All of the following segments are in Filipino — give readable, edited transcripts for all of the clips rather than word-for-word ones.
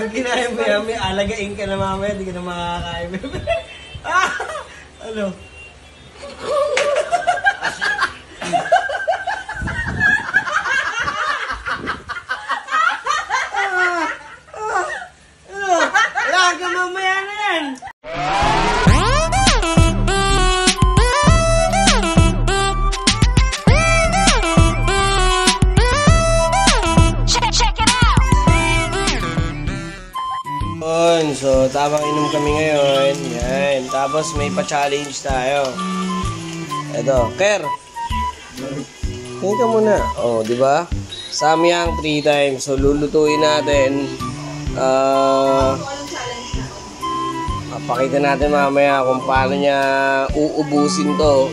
Pag kinain mo yan, may alagain ka na mamaya, hindi ka na makakain. Ano? Alaga mamaya na yan! So, tamang inom kami ngayon. Yan. Tapos may pa-challenge tayo. Eto, Ker. Tingin ka muna. Oh, di ba? Samyang 3 times. So, lulutuin natin. Papakita natin mamaya kung paano niya uubusin to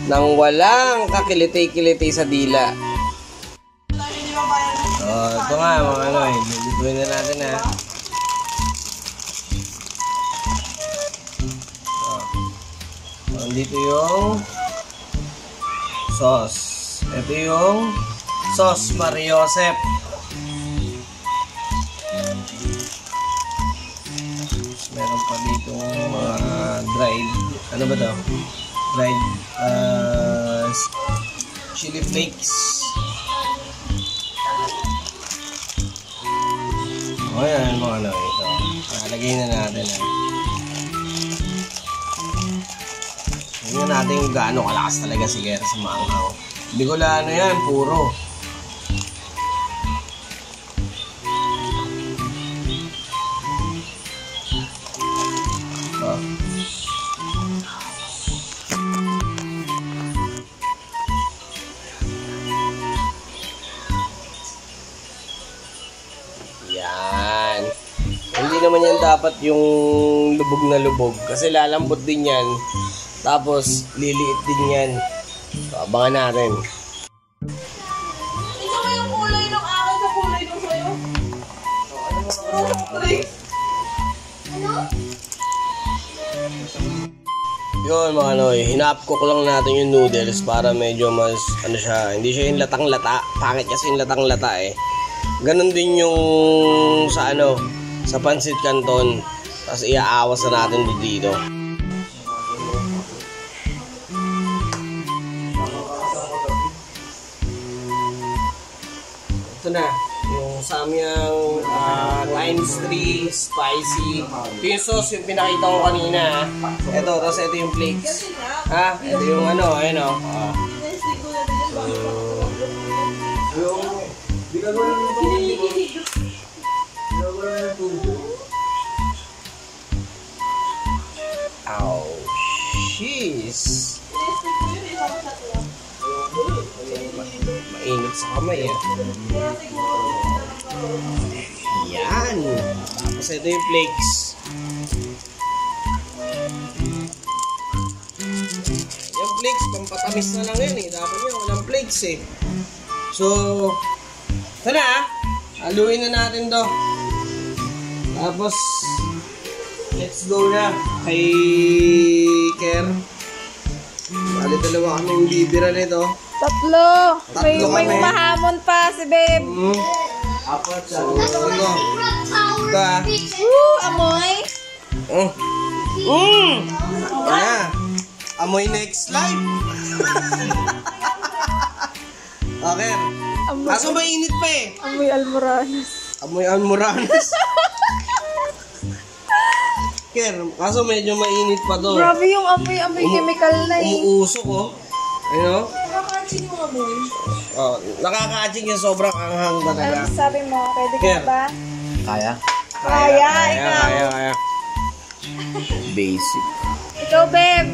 nang walang kakiliti-kiliti sa dila. Oh, ito nga mga ano eh. Lulutuin na natin ha. Dito yung sauce. Ito yung sauce Mariosep. Meron pa dito mga dried. Ano ba ito? Dried chili flakes. O yan mga ano ito. Nalagay na natin ha. Tingnan natin kung gaano kalakas talaga si Ger sa maanghang. Bicolano yan, puro. Oh. Yan. Hindi naman yan dapat yung lubog na lubog. Kasi lalambot din yan. Tapos, liliit din yan. So, abangan natin. Ito ba yung kulay ng akin sa kulay ng sa'yo? Ano? Yun mga noy, hinapcook lang natin yung noodles para medyo mas, ano siya, hindi siya yung latang-lata. Pangit kasi yung latang-lata eh. Ganon din yung sa ano, sa pancit canton. Tapos iaawas na natin dito. Ito na, yung samyang times 3 spicy. Ito yung sauce yung pinakita ko kanina. Ito, tapos ito yung flakes. Ha? Ito yung ano, ayun o. Ow, jeez. Mainit sa kamay eh. Yan. Tapos ito yung flakes. Yung flakes, pampatamis na lang yan eh. Dapat nyo, walang flakes eh. So, ito na ah. Haluin na natin to. Tapos, let's go na kay Ker. Bali dalawa kami yung bibira nito. Tatlo. May kami. mahamon pa si Beb. Apat siya. So, ito. Ito Amoy. Yan. Amoy next life. Okay. Kaso mainit pa eh. Amoy almoranas. Amoy almoranas. Ker, kaso medyo mainit pa to. Grabe yung amoy chemical na eh. Umuusok oh. Ayun oh. Nakakaching yung amoy. Oh, nakaka-aching yung sobrang anghang talaga. Ano sabi mo? Pwede ka Ker. ba? Kaya? Kaya, ikaw. Kaya. Basic. Ikaw, Beb.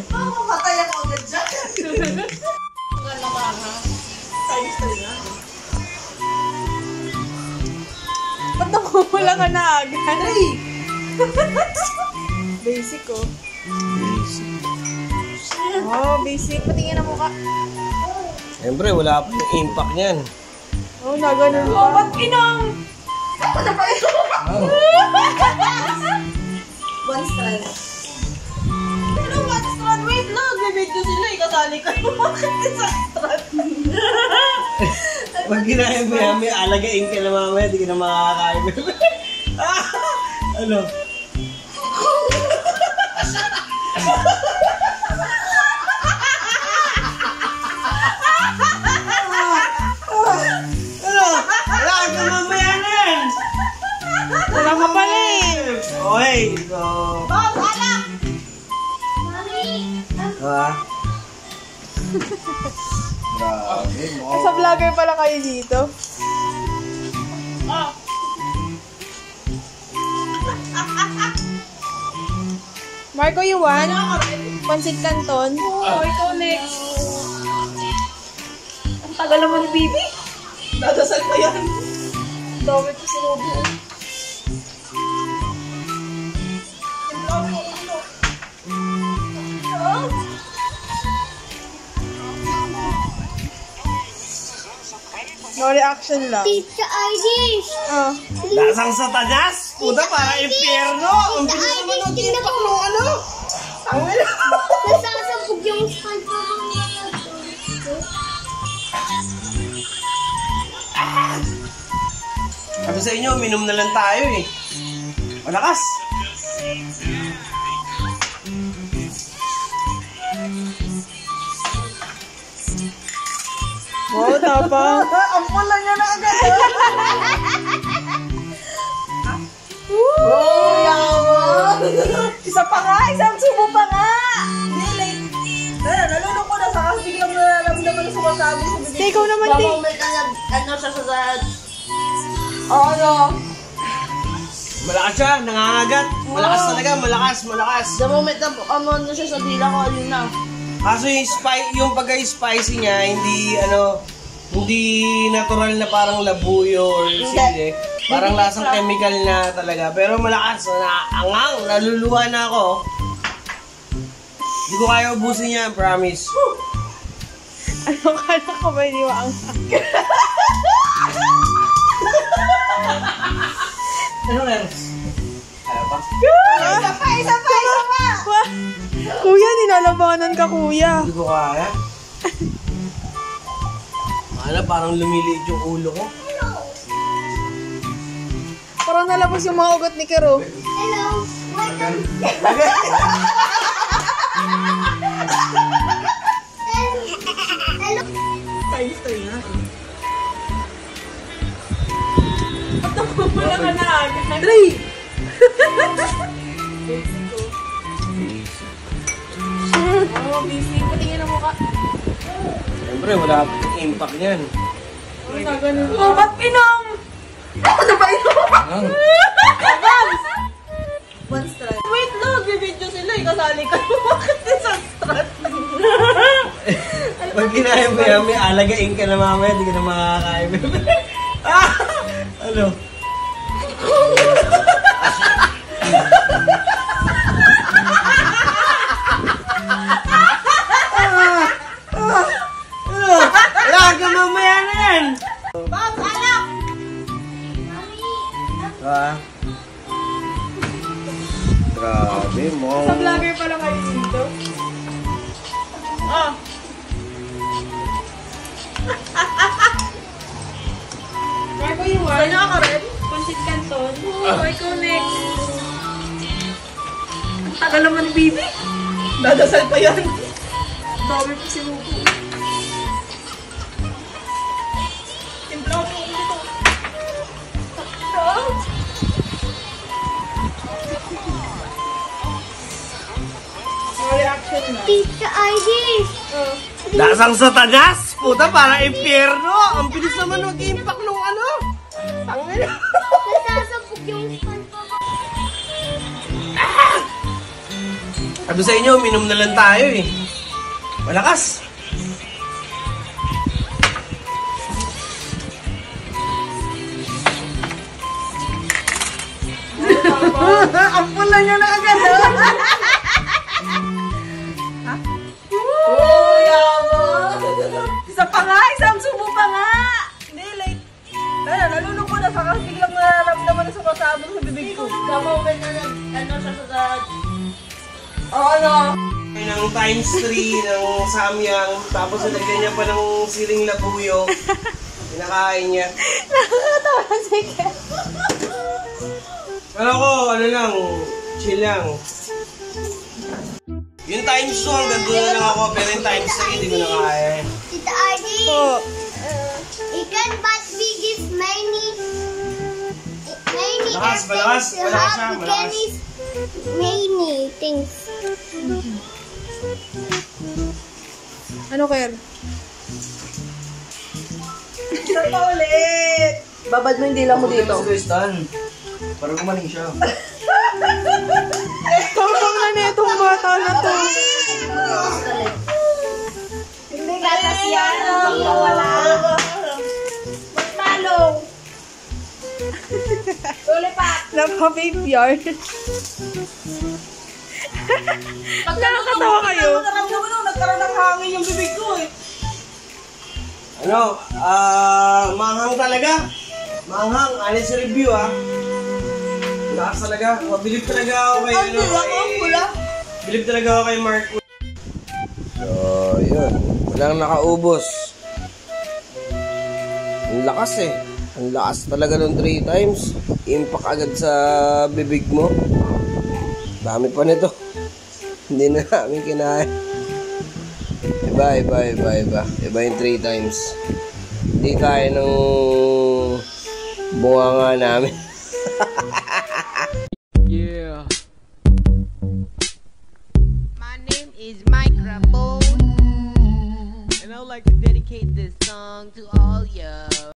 Mamamatay ako agad dyan. Maganda ka ha? Times 3 na. Ba't namumula ka na agad? Ay! Basic oh. Basic. Oh, basic. Patingin ang mukha. Siyempre, wala pa yung impact niyan. Oh, naganon mo. Oh, ba't inang? Ako na pa ito. One strand. Pero one strand? Wait lang. May video sila. Kasali ka. Bakit isang strand? Pag kinain mo yan, may alagain ka na mamaya, di ka na makakakain. Ano? Ano? Wala ka mamaya na yan! Wala ka pala eh. Okay, so... Bob, anak! Mami! Ha? Grabe, mo. Sa vlogger pala kayo dito. Oh! Marco, you want? Pansit Canton? Oh, ikaw next. Ang tagal naman ni Bibi. Dadasal pa yan. Dami ko sinubo. No reaction lang. Pizza Irish! Oh. Lasang sa tagas? Puta, para impyerno! Ang bilis naman ng tipak ng ano? Ang ina! Nasasabog yung SpongeBob. Sabi sa inyo, minom na lang tayo eh. Malakas! Wow, tapang. Ang pula niya na agad! Oh, yaman! Isa pa nga, isang subo pa nga! Nalulong ko na sa kasi biglang nararamdaman na sumasabi sa bibig. Ikaw naman din. Moment na ano siya sa... Ano? Malakas siya, nangangagat. Malakas talaga, malakas. The moment na ano siya sa dila ko, yun na. Kaso yung pagka-spicy niya, hindi natural na parang labuyo or sili. Parang lasang chemical na talaga. Pero malakas, angang, naluluwa na ako. Hindi ko kaya ubusin niya, promise. Ano kala ko ba hindi maang? Ano meron? Kaya pa? Isa pa! Kuya, nilalabanan ka, kuya. Hindi ko kaya. Parang lumiliit yung ulo ko. Parang nalabas yung mga ugat ni Kero. Hello! Welcome! Hello! Times 3 na. Ba't napupula ka na agad? 3! Oh, busy. Patingin ang mukha. Siyempre, wala impact niyan. Oh, ba't inom? Ano ba inom? One strand. Wait lang, bibidyo sila. Ikasali ka. Bakit isang strand? Pag kinain mo yan, may alagain ka na mamaya, hindi ka na makakakain. Ano? Wala ka mamaya na yan! Bob, anak! Grabe mo. Sa vlogger pala kayo dito. Oh! Marco, you want? Kaya ka rin? Pansit Canton? Oh, ikaw next. Ang tagal naman ni Bibi. Dadasal pa yan. Dami po sinubo. Timpla ko ulit ito. No reaction na. Pizza Irish! Oh. Lasang sa tagas? Puta, para impyerno! Ang bilis naman mag-impact nung ano! Ang ina! Nasasabog yung SpongeBob. Sabi sa inyo, minom na lang tayo eh. Malakas! Ang pula niya na agad! Oh, yaman! Isa pa nga, isang subo pa nga! Hindi, like, nalulong ko na sa kasi biglang nararamdaman na sumasabog sa bibig ko. The moment na ano siya sa... Oh, ano? Ng times 3 ng samyang, tapos nilagyan niya pa ng siling labuyo. Kinakain niya. Nakakatawa lang si Ken. Pero ako, ano lang, chill lang. Yung times 2, hanggang doon na lang ako. Pero yung times 3, hindi ko na kaya. Tita Ardy, Po. ikan but we give many Malakas, malakas, efforts to malakas siya, have malakas. many things. Ano, Ken? Isa pa ulit. Babad mo yung dila mo dito. Para gumaling siya. Tawag na na itong bata na to. Hindi gatas yan. Wala. Magmalong. Tulipat. Napa-vape yarn. Nakakatawa kayo. Nagkaroon ng hangin yung bibig ko eh. Ano, manghang talaga. Manghang, honest review Lakas talaga. Mabilib talaga ako kay Bilib talaga ako kay Mark. So, yun. Walang nakaubos. Ang lakas eh. Ang lakas talaga ng 3 times. Impact agad sa bibig mo. Dami pa nito. Hindi na namin kinain. Iba yung 3 times. Hindi kaya ng bunga nga namin. Yeah. My name is Microphone, and I would like to dedicate this song to all ya.